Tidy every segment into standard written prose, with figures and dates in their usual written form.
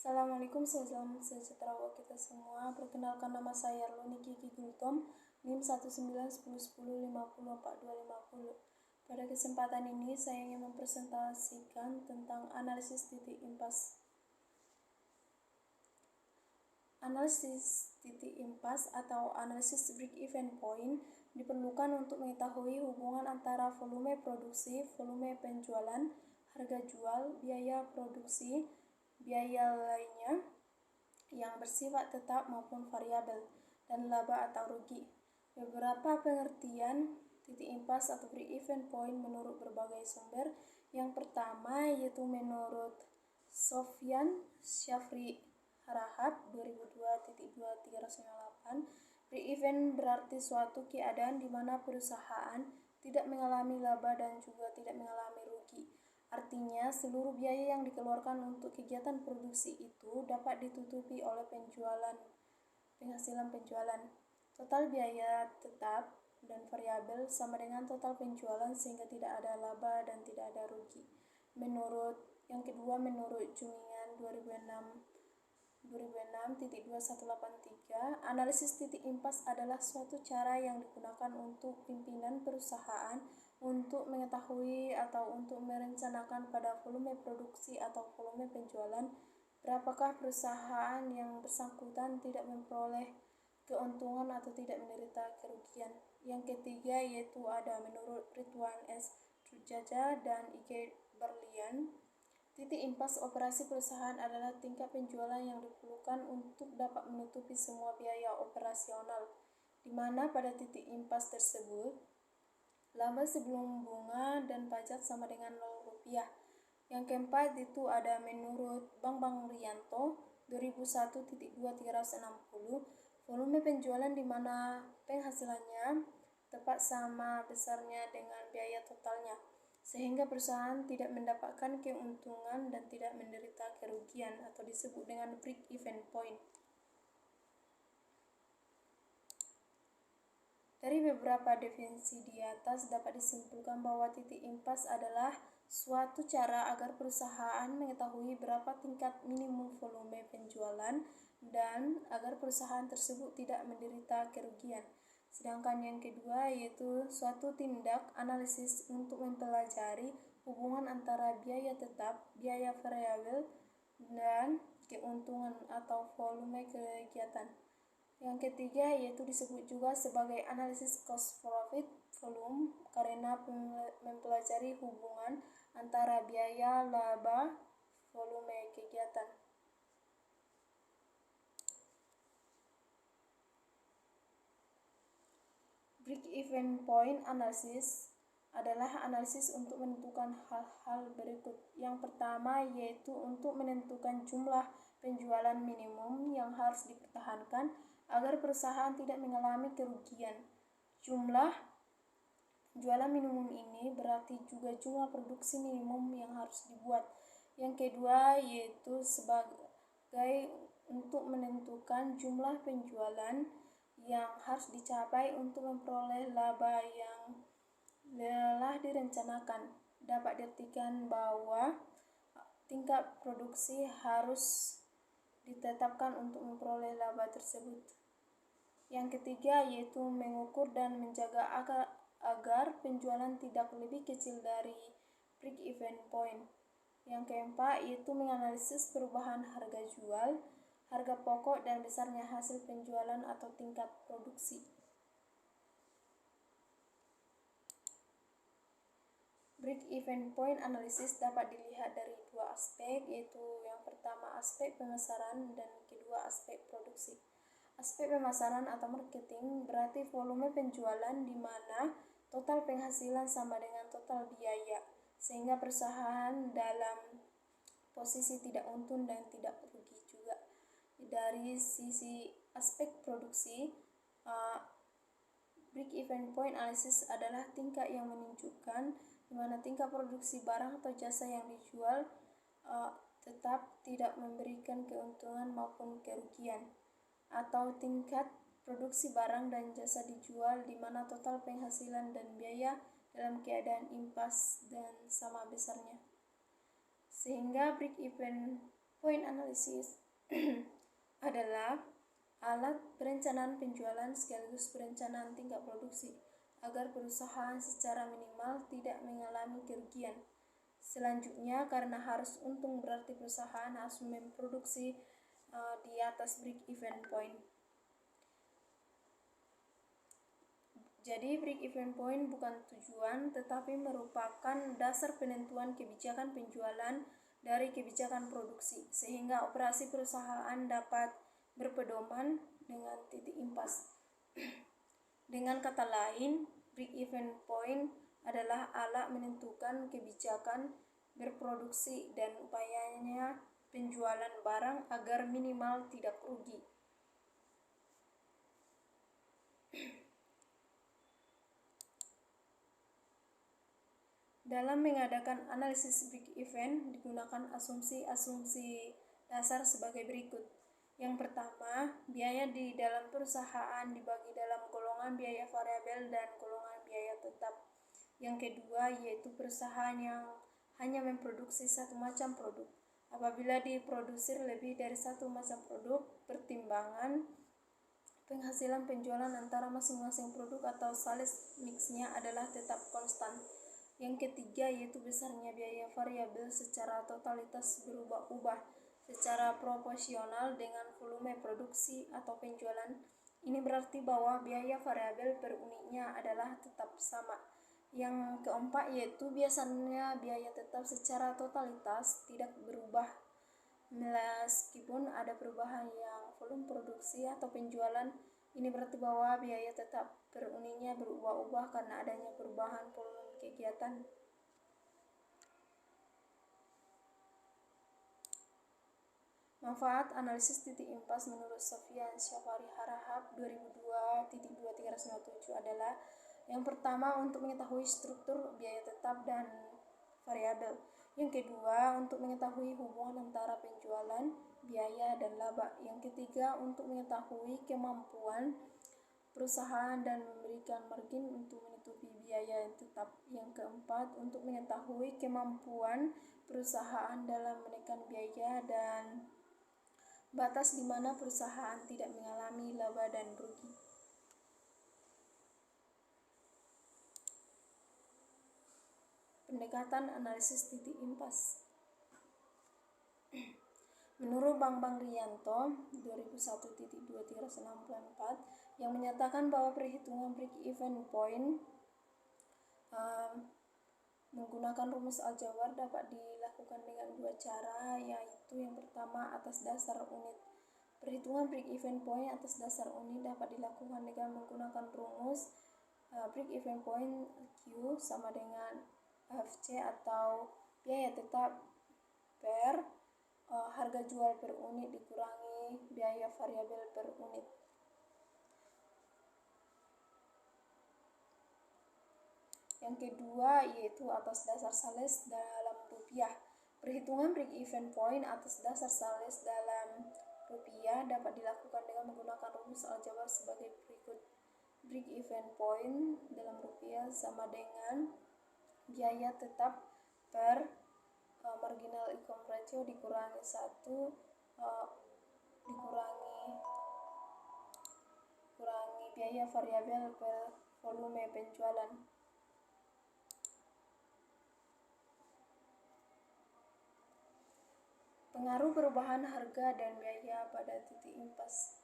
Assalamualaikum, salam sejahtera buat kita semua. Perkenalkan, nama saya Loni Kiki Gultom, NIM 19110504250. Pada kesempatan ini saya ingin mempresentasikan tentang analisis titik impas. Analisis titik impas atau analisis break-even point diperlukan untuk mengetahui hubungan antara volume produksi, volume penjualan, harga jual, biaya produksi, biaya lainnya yang bersifat tetap maupun variabel, dan laba atau rugi. Beberapa pengertian titik impas atau break-even point menurut berbagai sumber. Yang pertama yaitu menurut Sofyan Syafri Harahap 2002.2398, break-even berarti suatu keadaan di mana perusahaan tidak mengalami laba dan juga tidak mengalami rugi. Artinya, seluruh biaya yang dikeluarkan untuk kegiatan produksi itu dapat ditutupi oleh penghasilan penjualan. Total biaya tetap dan variabel sama dengan total penjualan sehingga tidak ada laba dan tidak ada rugi. Yang kedua, menurut Jumingan 2006.2183, analisis titik impas adalah suatu cara yang digunakan untuk pimpinan perusahaan untuk mengetahui atau untuk merencanakan pada volume produksi atau volume penjualan berapakah perusahaan yang bersangkutan tidak memperoleh keuntungan atau tidak menderita kerugian. Yang ketiga yaitu ada menurut Ridwan S. Trujaja dan IG Berlian, titik impas operasi perusahaan adalah tingkat penjualan yang diperlukan untuk dapat menutupi semua biaya operasional, di mana pada titik impas tersebut laba sebelum bunga dan pajak sama dengan Rp0. Yang keempat itu ada menurut Bang Rianto 2001.2360, volume penjualan di mana penghasilannya tepat sama besarnya dengan biaya totalnya, sehingga perusahaan tidak mendapatkan keuntungan dan tidak menderita kerugian atau disebut dengan break-even point. Dari beberapa definisi di atas dapat disimpulkan bahwa titik impas adalah suatu cara agar perusahaan mengetahui berapa tingkat minimum volume penjualan dan agar perusahaan tersebut tidak menderita kerugian. Sedangkan yang kedua yaitu suatu tindak analisis untuk mempelajari hubungan antara biaya tetap, biaya variabel, dan keuntungan atau volume kegiatan. Yang ketiga yaitu disebut juga sebagai analisis cost profit volume karena mempelajari hubungan antara biaya, laba, volume kegiatan. Break-even point analysis adalah analisis untuk menentukan hal-hal berikut. Yang pertama yaitu untuk menentukan jumlah penjualan minimum yang harus dipertahankan agar perusahaan tidak mengalami kerugian. Jumlah penjualan minimum ini berarti juga jumlah produksi minimum yang harus dibuat. Yang kedua yaitu sebagai untuk menentukan jumlah penjualan yang harus dicapai untuk memperoleh laba yang telah direncanakan. Dapat diartikan bahwa tingkat produksi harus ditetapkan untuk memperoleh laba tersebut. Yang ketiga yaitu mengukur dan menjaga agar penjualan tidak lebih kecil dari break-even point. Yang keempat yaitu menganalisis perubahan harga jual, harga pokok, dan besarnya hasil penjualan atau tingkat produksi. Break-even point analysis dapat dilihat dari dua aspek, yaitu yang pertama aspek pemasaran dan kedua aspek produksi. Aspek pemasaran atau marketing berarti volume penjualan di mana total penghasilan sama dengan total biaya, sehingga perusahaan dalam posisi tidak untung dan tidak rugi juga. Dari sisi aspek produksi, break-even point analysis adalah tingkat yang menunjukkan di mana tingkat produksi barang atau jasa yang dijual tetap tidak memberikan keuntungan maupun kerugian, atau tingkat produksi barang dan jasa dijual di mana total penghasilan dan biaya dalam keadaan impas dan sama besarnya, sehingga break-even Point analysis adalah alat perencanaan penjualan sekaligus perencanaan tingkat produksi agar perusahaan secara minimal tidak mengalami kerugian. Selanjutnya, karena harus untung berarti perusahaan harus memproduksi di atas break-even point. Jadi break-even point bukan tujuan, tetapi merupakan dasar penentuan kebijakan penjualan dari kebijakan produksi, sehingga operasi perusahaan dapat berpedoman dengan titik impas. Dengan kata lain, break-even point adalah alat menentukan kebijakan berproduksi dan upayanya penjualan barang agar minimal tidak rugi. Dalam mengadakan analisis break-even digunakan asumsi-asumsi dasar sebagai berikut. Yang pertama, biaya di dalam perusahaan dibagi dalam golongan biaya variabel dan golongan biaya tetap. Yang kedua, yaitu perusahaan yang hanya memproduksi satu macam produk. Apabila diproduksi lebih dari satu macam produk, pertimbangan penghasilan penjualan antara masing-masing produk atau sales mixnya adalah tetap konstan. Yang ketiga, yaitu besarnya biaya variabel secara totalitas berubah-ubah secara proporsional dengan volume produksi atau penjualan. Ini berarti bahwa biaya variabel per unitnya adalah tetap sama. Yang keempat, yaitu biasanya biaya tetap secara totalitas tidak berubah meskipun ada perubahan yang volume produksi atau penjualan. Ini berarti bahwa biaya tetap per unitnya berubah-ubah karena adanya perubahan volume kegiatan. Manfaat analisis titik impas menurut Sofyan Syafari Harahap 2002.2397 adalah: yang pertama, untuk mengetahui struktur biaya tetap dan variabel. Yang kedua, untuk mengetahui hubungan antara penjualan, biaya, dan laba. Yang ketiga, untuk mengetahui kemampuan perusahaan dan memberikan margin untuk menutupi biaya yang tetap. Yang keempat, untuk mengetahui kemampuan perusahaan dalam menekan biaya dan batas di mana perusahaan tidak mengalami laba dan rugi. Pendekatan analisis titik impas. Menurut Bambang Rianto 2001.2394 yang menyatakan bahwa perhitungan break-even point menggunakan rumus aljabar dapat dilakukan dengan dua cara, yaitu yang pertama atas dasar unit. Perhitungan break-even point atas dasar unit dapat dilakukan dengan menggunakan rumus break-even point Q sama dengan FC atau biaya tetap per harga jual per unit dikurangi biaya variabel per unit. Yang kedua, yaitu atas dasar sales dalam rupiah. Perhitungan break-even point atas dasar sales dalam rupiah dapat dilakukan dengan menggunakan rumus aljabar sebagai berikut. Break-even point dalam rupiah sama dengan biaya tetap per marginal income ratio dikurangi 1 dikurangi biaya variabel per volume penjualan. Pengaruh perubahan harga dan biaya pada titik impas.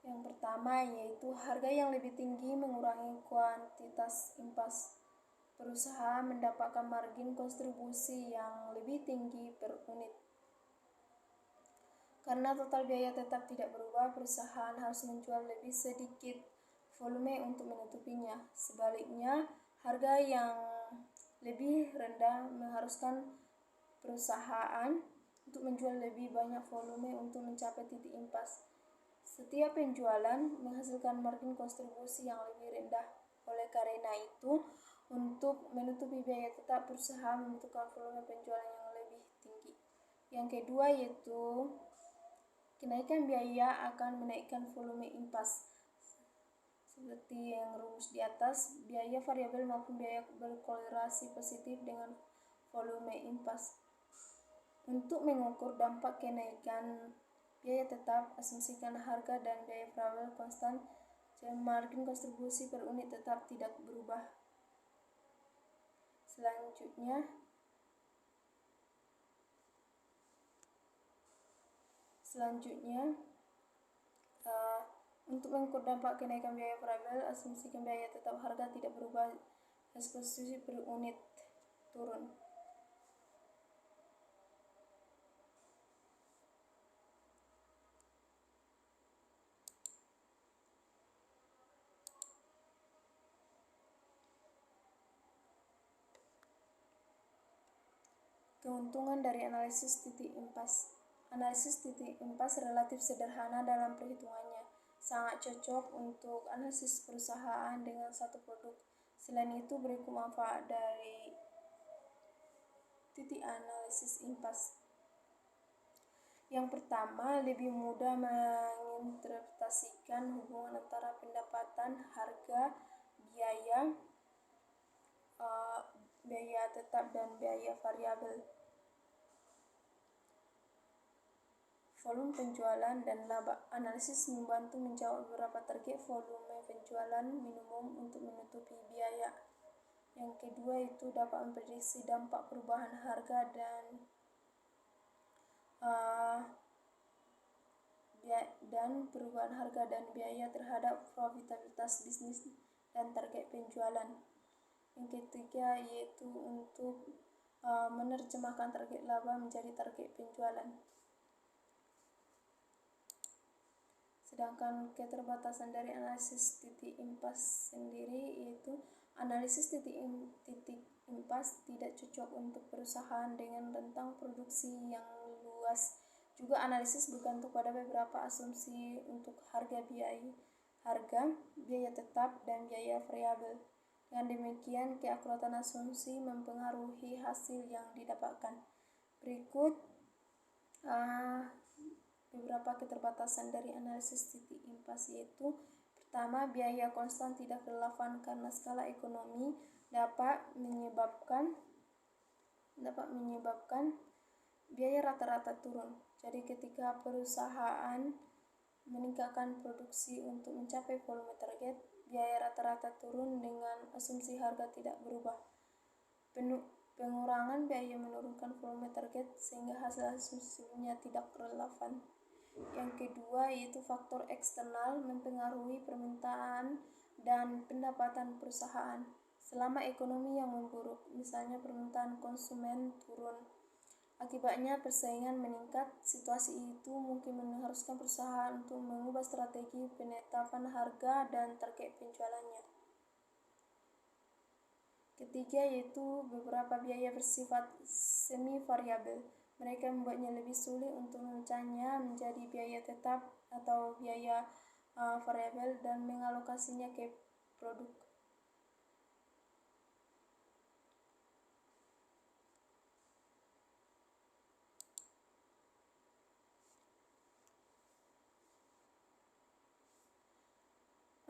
Yang pertama, yaitu harga yang lebih tinggi mengurangi kuantitas impas. Perusahaan mendapatkan margin kontribusi yang lebih tinggi per unit. Karena total biaya tetap tidak berubah, perusahaan harus menjual lebih sedikit volume untuk menutupinya. Sebaliknya, harga yang lebih rendah mengharuskan perusahaan untuk menjual lebih banyak volume untuk mencapai titik impas. Setiap penjualan menghasilkan margin kontribusi yang lebih rendah. Oleh karena itu, untuk menutupi biaya tetap, perusahaan membutuhkan volume penjualan yang lebih tinggi. Yang kedua, yaitu kenaikan biaya akan menaikkan volume impas. Seperti yang rumus di atas, biaya variabel maupun biaya berkorelasi positif dengan volume impas. Untuk mengukur dampak kenaikan biaya tetap, asumsikan harga dan biaya variabel konstan, margin kontribusi per unit tetap tidak berubah. Selanjutnya, untuk mengukur dampak kenaikan biaya variabel, asumsikan biaya tetap harga tidak berubah, kontribusi per unit turun. Keuntungan dari analisis titik impas. Analisis titik impas relatif sederhana dalam perhitungannya, sangat cocok untuk analisis perusahaan dengan satu produk. Selain itu, berikut manfaat dari titik analisis impas. Yang pertama, lebih mudah menginterpretasikan hubungan antara pendapatan, harga, biaya tetap dan biaya variabel, volume penjualan dan laba. Analisis membantu menjawab beberapa target volume penjualan minimum untuk menutupi biaya. Yang kedua itu dapat memprediksi dampak perubahan harga dan biaya terhadap profitabilitas bisnis dan target penjualan. Yang ketiga yaitu untuk menerjemahkan target laba menjadi target penjualan. Sedangkan keterbatasan dari analisis titik impas sendiri yaitu analisis titik impas tidak cocok untuk perusahaan dengan rentang produksi yang luas. Juga analisis bergantung pada beberapa asumsi untuk harga, biaya tetap, dan biaya variabel. Dengan demikian, keakuratan asumsi mempengaruhi hasil yang didapatkan. Berikut beberapa keterbatasan dari analisis titik impas yaitu pertama, biaya konstan tidak relevan karena skala ekonomi dapat menyebabkan biaya rata-rata turun. Jadi ketika perusahaan meningkatkan produksi untuk mencapai volume target, biaya rata-rata turun dengan asumsi harga tidak berubah. Pengurangan biaya menurunkan volume target sehingga hasil asumsinya tidak relevan. Yang kedua yaitu faktor eksternal mempengaruhi permintaan dan pendapatan perusahaan. Selama ekonomi yang memburuk, misalnya permintaan konsumen turun, akibatnya persaingan meningkat. Situasi itu mungkin mengharuskan perusahaan untuk mengubah strategi penetapan harga dan target penjualannya. Ketiga yaitu beberapa biaya bersifat semi variabel. Mereka membuatnya lebih sulit untuk memecahnya menjadi biaya tetap atau biaya variabel dan mengalokasinya ke produk.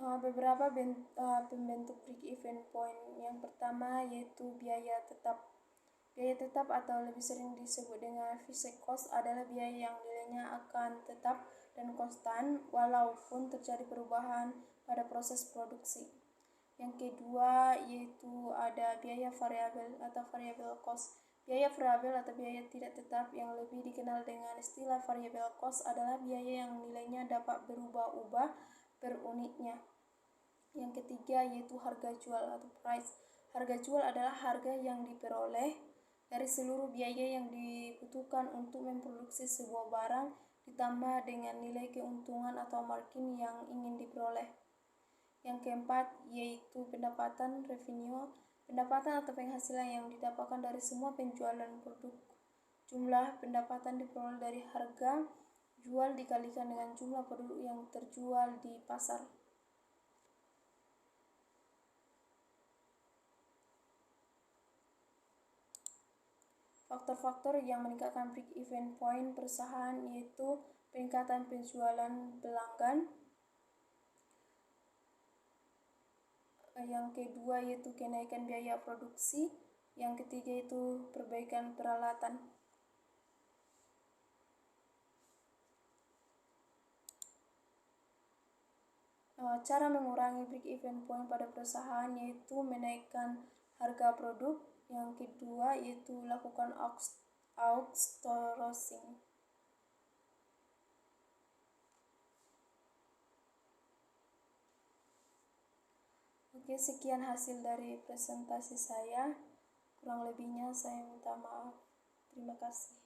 Beberapa pembentuk break-even point. Yang pertama yaitu biaya tetap. Biaya tetap atau lebih sering disebut dengan fixed cost adalah biaya yang nilainya akan tetap dan konstan walaupun terjadi perubahan pada proses produksi. Yang kedua yaitu ada biaya variabel atau variable cost. Biaya variabel atau biaya tidak tetap yang lebih dikenal dengan istilah variable cost adalah biaya yang nilainya dapat berubah-ubah per unitnya. Yang ketiga yaitu harga jual atau price. Harga jual adalah harga yang diperoleh dari seluruh biaya yang dibutuhkan untuk memproduksi sebuah barang ditambah dengan nilai keuntungan atau margin yang ingin diperoleh. Yang keempat yaitu pendapatan revenue, pendapatan atau penghasilan yang didapatkan dari semua penjualan produk. Jumlah pendapatan diperoleh dari harga jual dikalikan dengan jumlah produk yang terjual di pasar. Faktor-faktor yang meningkatkan break-even point perusahaan yaitu peningkatan penjualan pelanggan. Yang kedua yaitu kenaikan biaya produksi. Yang ketiga itu perbaikan peralatan. Cara mengurangi break even point pada perusahaan yaitu menaikkan harga produk. Yang kedua yaitu lakukan outsourcing. Oke, sekian hasil dari presentasi saya. Kurang lebihnya saya minta maaf. Terima kasih.